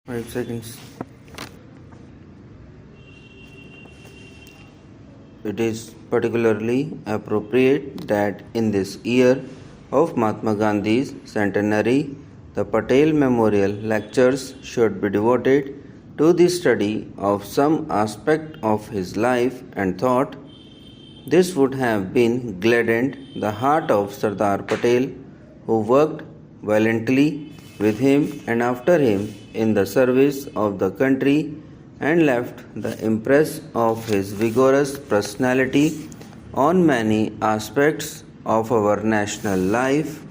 5 seconds. It is particularly appropriate that in this year of Mahatma Gandhi's centenary, the Patel Memorial Lectures should be devoted to the study of some aspect of his life and thought. This would have been gladdened the heart of Sardar Patel, who worked valiantly with him and after him in the service of the country and left the impress of his vigorous personality on many aspects of our national life.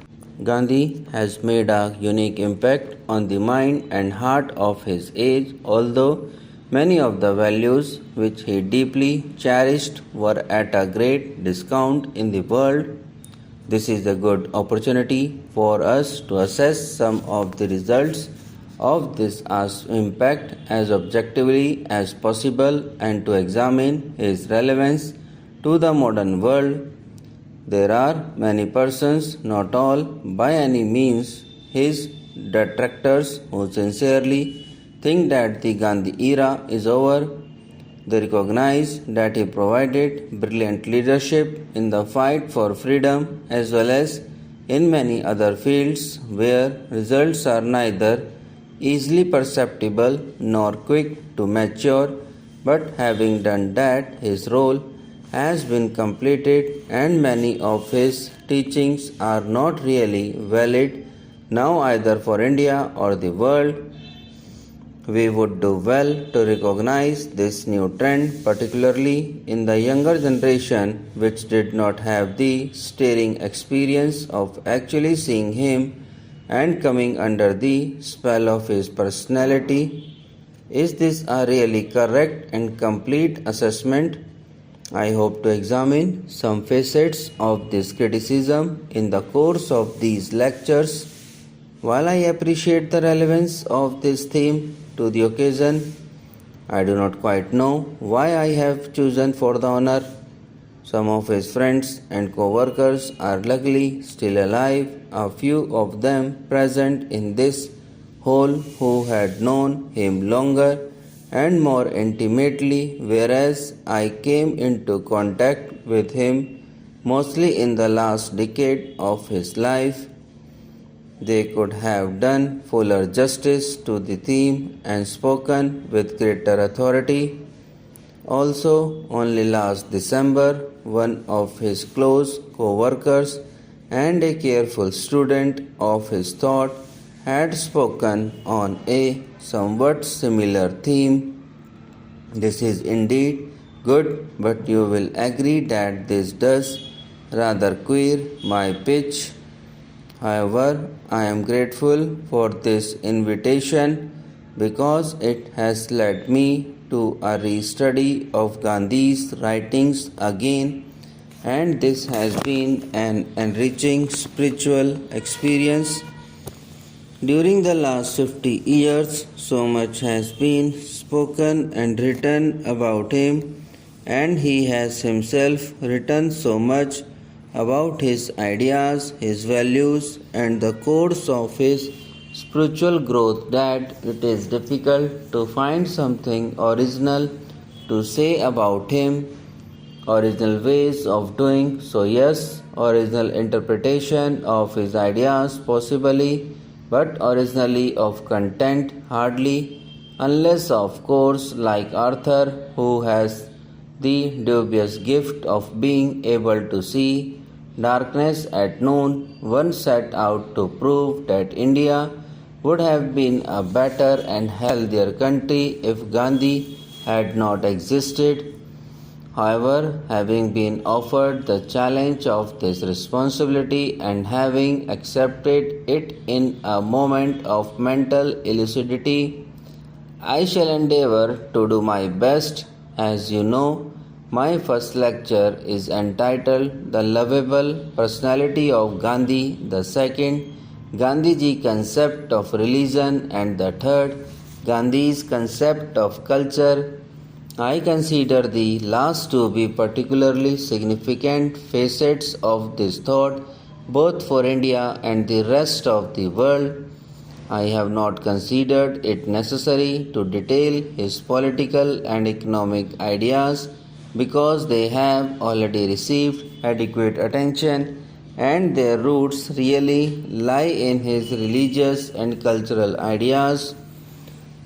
Gandhi has made a unique impact on the mind and heart of his age, although many of the values which he deeply cherished were at a great discount in the world. This is a good opportunity for us to assess some of the results of this impact as objectively as possible and to examine his relevance to the modern world. There are many persons, not all by any means his detractors, who sincerely think that the Gandhi era is over. They recognize that he provided brilliant leadership in the fight for freedom as well as in many other fields where results are neither easily perceptible nor quick to mature, but having done that, his role has been completed and many of his teachings are not really valid now either for India or the world. We would do well to recognize this new trend, particularly in the younger generation, which did not have the stirring experience of actually seeing him and coming under the spell of his personality. Is this a really correct and complete assessment? I hope to examine some facets of this criticism in the course of these lectures. While I appreciate the relevance of this theme to the occasion, I do not quite know why I have chosen for the honor. Some of his friends and co-workers are luckily still alive, a few of them present in this hall who had known him longer and more intimately, whereas I came into contact with him mostly in the last decade of his life. They could have done fuller justice to the theme and spoken with greater authority. Also, only last December, one of his close co-workers and a careful student of his thought had spoken on a somewhat similar theme. This is indeed good, but you will agree that this does rather queer my pitch. However, I am grateful for this invitation because it has led me to a restudy of Gandhi's writings again, and this has been an enriching spiritual experience. During the last 50 years, so much has been spoken and written about him, and he has himself written so much about his ideas, his values, and the course of his spiritual growth that it is difficult to find something original to say about him. Original ways of doing so, yes, original interpretation of his ideas possibly, but originally of content hardly, unless of course like Arthur, who has the dubious gift of being able to see darkness at noon, once set out to prove that India would have been a better and healthier country if Gandhi had not existed. However, having been offered the challenge of this responsibility and having accepted it in a moment of mental lucidity, I shall endeavor to do my best. As you know, my first lecture is entitled The Lovable Personality of Gandhi, the second, Gandhiji Concept of Religion, and the third, Gandhi's Concept of Culture. I consider the last to be particularly significant facets of this thought, both for India and the rest of the world. I have not considered it necessary to detail his political and economic ideas because they have already received adequate attention and their roots really lie in his religious and cultural ideas.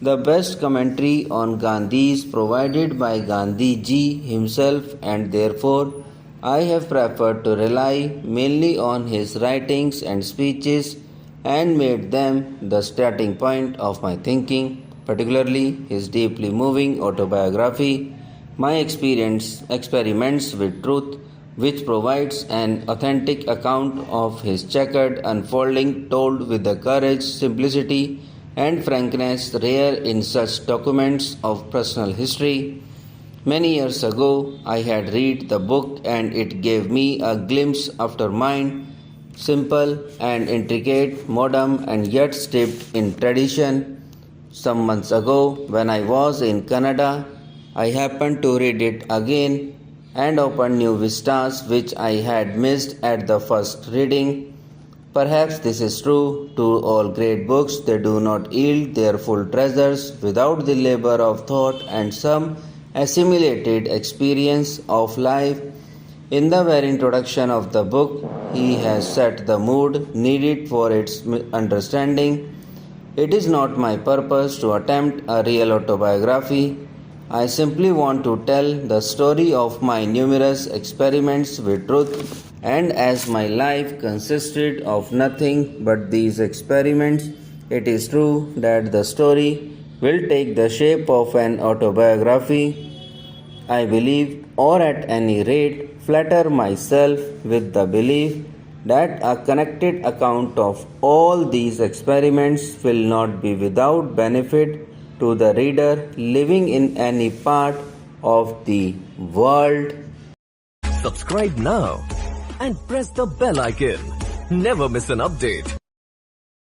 The best commentary on Gandhi is provided by Gandhi ji himself, and therefore I have preferred to rely mainly on his writings and speeches and made them the starting point of my thinking, particularly his deeply moving autobiography, My Experiments with Truth, which provides an authentic account of his checkered unfolding told with the courage, simplicity, and frankness rare in such documents of personal history. Many years ago, I had read the book and it gave me a glimpse after mind, simple and intricate, modern and yet steeped in tradition. Some months ago, when I was in Canada, I happened to read it again and opened new vistas which I had missed at the first reading. Perhaps this is true to all great books, they do not yield their full treasures without the labor of thought and some assimilated experience of life. In the very introduction of the book, he has set the mood needed for its understanding. It is not my purpose to attempt a real autobiography. I simply want to tell the story of my numerous experiments with truth, and as my life consisted of nothing but these experiments, it is true that the story will take the shape of an autobiography. I believe, or at any rate, flatter myself with the belief that a connected account of all these experiments will not be without benefit to the reader living in any part of the world. Subscribe now and press the bell icon. Never miss an update.